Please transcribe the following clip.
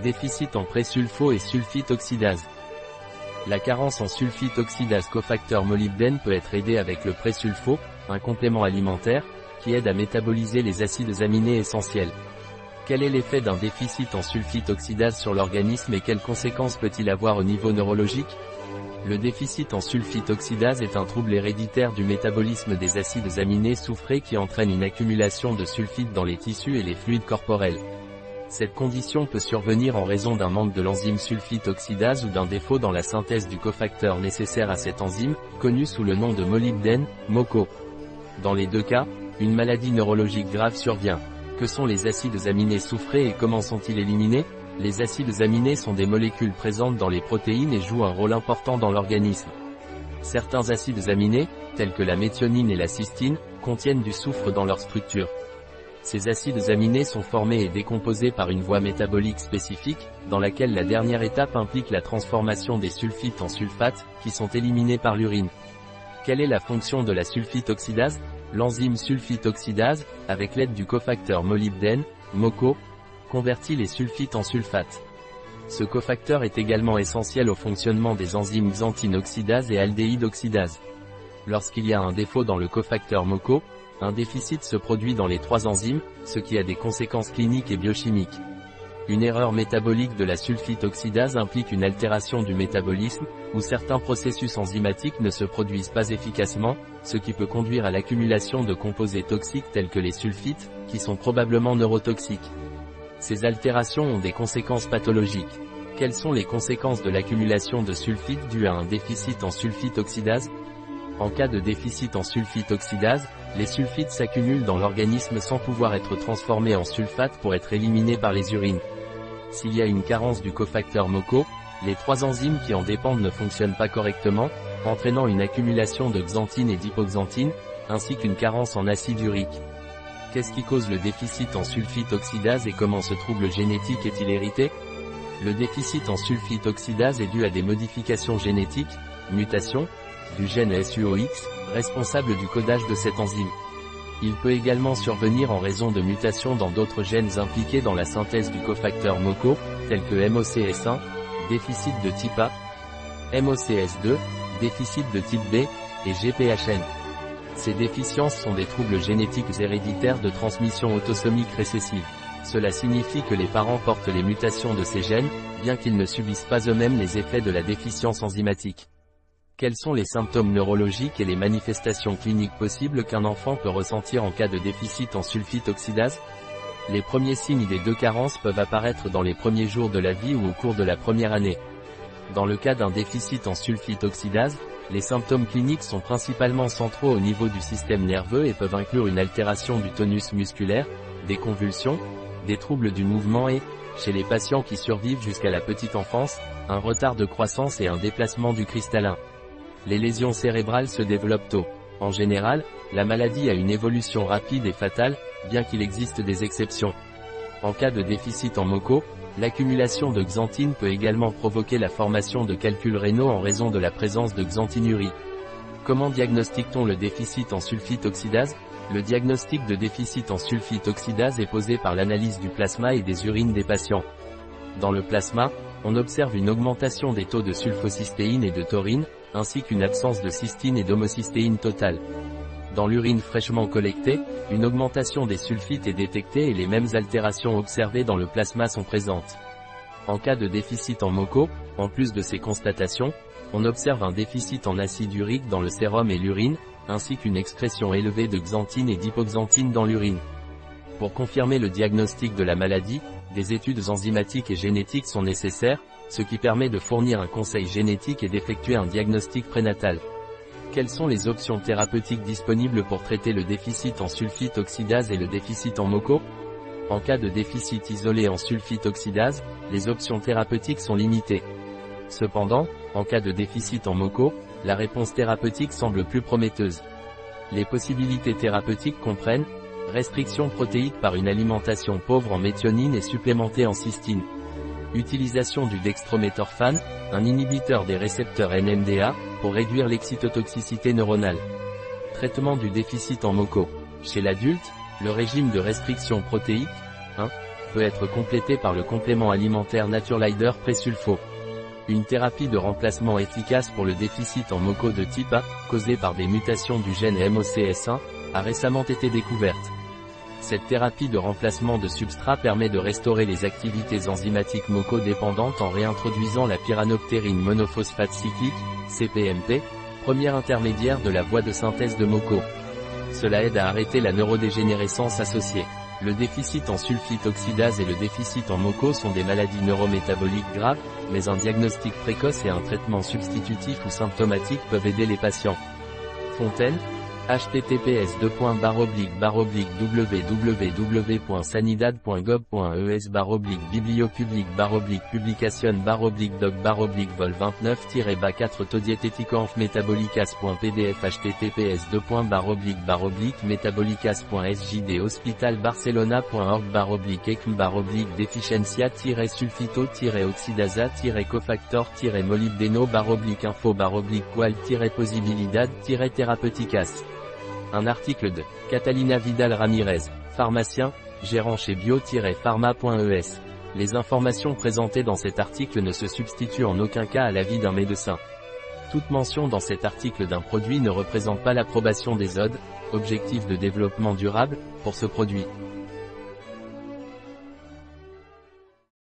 Déficit en pré-sulfo et sulfite oxydase. La carence en sulfite oxydase cofacteur molybdène peut être aidée avec le pré-sulfo, un complément alimentaire, qui aide à métaboliser les acides aminés essentiels. Quel est l'effet d'un déficit en sulfite oxydase sur l'organisme et quelles conséquences peut-il avoir au niveau neurologique? Le déficit en sulfite oxydase est un trouble héréditaire du métabolisme des acides aminés soufrés qui entraîne une accumulation de sulfite dans les tissus et les fluides corporels. Cette condition peut survenir en raison d'un manque de l'enzyme sulfite oxydase ou d'un défaut dans la synthèse du cofacteur nécessaire à cette enzyme, connu sous le nom de molybdène, MoCo. Dans les deux cas, une maladie neurologique grave survient. Que sont les acides aminés soufrés et comment sont-ils éliminés? Les acides aminés sont des molécules présentes dans les protéines et jouent un rôle important dans l'organisme. Certains acides aminés, tels que la méthionine et la cystine, contiennent du soufre dans leur structure. Ces acides aminés sont formés et décomposés par une voie métabolique spécifique, dans laquelle la dernière étape implique la transformation des sulfites en sulfates, qui sont éliminés par l'urine. Quelle est la fonction de la sulfite oxydase? L'enzyme sulfite oxydase, avec l'aide du cofacteur molybdène, MoCo, convertit les sulfites en sulfates. Ce cofacteur est également essentiel au fonctionnement des enzymes xanthine oxydase et aldéhyde oxydase. Lorsqu'il y a un défaut dans le cofacteur MoCo, un déficit se produit dans les trois enzymes, ce qui a des conséquences cliniques et biochimiques. Une erreur métabolique de la sulfite oxydase implique une altération du métabolisme, où certains processus enzymatiques ne se produisent pas efficacement, ce qui peut conduire à l'accumulation de composés toxiques tels que les sulfites, qui sont probablement neurotoxiques. Ces altérations ont des conséquences pathologiques. Quelles sont les conséquences de l'accumulation de sulfites dues à un déficit en sulfite oxydase? En cas de déficit en sulfite oxydase, les sulfites s'accumulent dans l'organisme sans pouvoir être transformés en sulfate pour être éliminés par les urines. S'il y a une carence du cofacteur MoCo, les trois enzymes qui en dépendent ne fonctionnent pas correctement, entraînant une accumulation de xanthine et d'hypoxanthine, ainsi qu'une carence en acide urique. Qu'est-ce qui cause le déficit en sulfite oxydase et comment ce trouble génétique est-il hérité? Le déficit en sulfite oxydase est dû à des modifications génétiques, mutations, du gène SUOX, responsable du codage de cette enzyme. Il peut également survenir en raison de mutations dans d'autres gènes impliqués dans la synthèse du cofacteur MoCo, tels que MOCS1, déficit de type A, MOCS2, déficit de type B, et GPHN. Ces déficiences sont des troubles génétiques héréditaires de transmission autosomique récessive. Cela signifie que les parents portent les mutations de ces gènes, bien qu'ils ne subissent pas eux-mêmes les effets de la déficience enzymatique. Quels sont les symptômes neurologiques et les manifestations cliniques possibles qu'un enfant peut ressentir en cas de déficit en sulfite oxydase? Les premiers signes des deux carences peuvent apparaître dans les premiers jours de la vie ou au cours de la première année. Dans le cas d'un déficit en sulfite oxydase, les symptômes cliniques sont principalement centraux au niveau du système nerveux et peuvent inclure une altération du tonus musculaire, des convulsions, des troubles du mouvement et, chez les patients qui survivent jusqu'à la petite enfance, un retard de croissance et un déplacement du cristallin. Les lésions cérébrales se développent tôt. En général, la maladie a une évolution rapide et fatale, bien qu'il existe des exceptions. En cas de déficit en MoCo, l'accumulation de xanthine peut également provoquer la formation de calculs rénaux en raison de la présence de xanthinurie. Comment diagnostique-t-on le déficit en sulfite oxydase? Le diagnostic de déficit en sulfite oxydase est posé par l'analyse du plasma et des urines des patients. Dans le plasma, on observe une augmentation des taux de sulfocystéine et de taurine, ainsi qu'une absence de cystine et d'homocystéine totale. Dans l'urine fraîchement collectée, une augmentation des sulfites est détectée et les mêmes altérations observées dans le plasma sont présentes. En cas de déficit en MoCo, en plus de ces constatations, on observe un déficit en acide urique dans le sérum et l'urine, ainsi qu'une excrétion élevée de xanthine et d'hypoxanthine dans l'urine. Pour confirmer le diagnostic de la maladie, des études enzymatiques et génétiques sont nécessaires, ce qui permet de fournir un conseil génétique et d'effectuer un diagnostic prénatal. Quelles sont les options thérapeutiques disponibles pour traiter le déficit en sulfite oxydase et le déficit en MoCo? En cas de déficit isolé en sulfite oxydase, les options thérapeutiques sont limitées. Cependant, en cas de déficit en MoCo, la réponse thérapeutique semble plus prometteuse. Les possibilités thérapeutiques comprennent restriction protéique par une alimentation pauvre en méthionine et supplémentée en cystine. Utilisation du dextrométhorphane, un inhibiteur des récepteurs NMDA, pour réduire l'excytotoxicité neuronale. Traitement du déficit en MoCo. Chez l'adulte, le régime de restriction protéique, 1. peut être complété par le complément alimentaire Naturelider Pré-Sulfo. Une thérapie de remplacement efficace pour le déficit en MoCo de type A, causé par des mutations du gène MOCS1, a récemment été découverte. Cette thérapie de remplacement de substrat permet de restaurer les activités enzymatiques MoCo dépendantes en réintroduisant la pyranoctérine monophosphate cyclique, CPMP, premier intermédiaire de la voie de synthèse de MoCo. Cela aide à arrêter la neurodégénérescence associée. Le déficit en sulfite oxydase et le déficit en MoCo sont des maladies neurométaboliques graves, mais un diagnostic précoce et un traitement substitutif ou symptomatique peuvent aider les patients. Fontaine, https://www.sanidad.gov.es /bibliopublic /publication /doc vol29-4 todieteticoenf metabolicas.pdf https://metabolicas.sjd hospital barcelona.org /ecm deficientia-sulfito-oxidasa-cofactor-molybdeno info qual-posibilidad-therapeuticas. Un article de Catalina Vidal Ramirez, pharmacien, gérant chez bio-pharma.es. Les informations présentées dans cet article ne se substituent en aucun cas à l'avis d'un médecin. Toute mention dans cet article d'un produit ne représente pas l'approbation des ODD, Objectifs de développement durable, pour ce produit.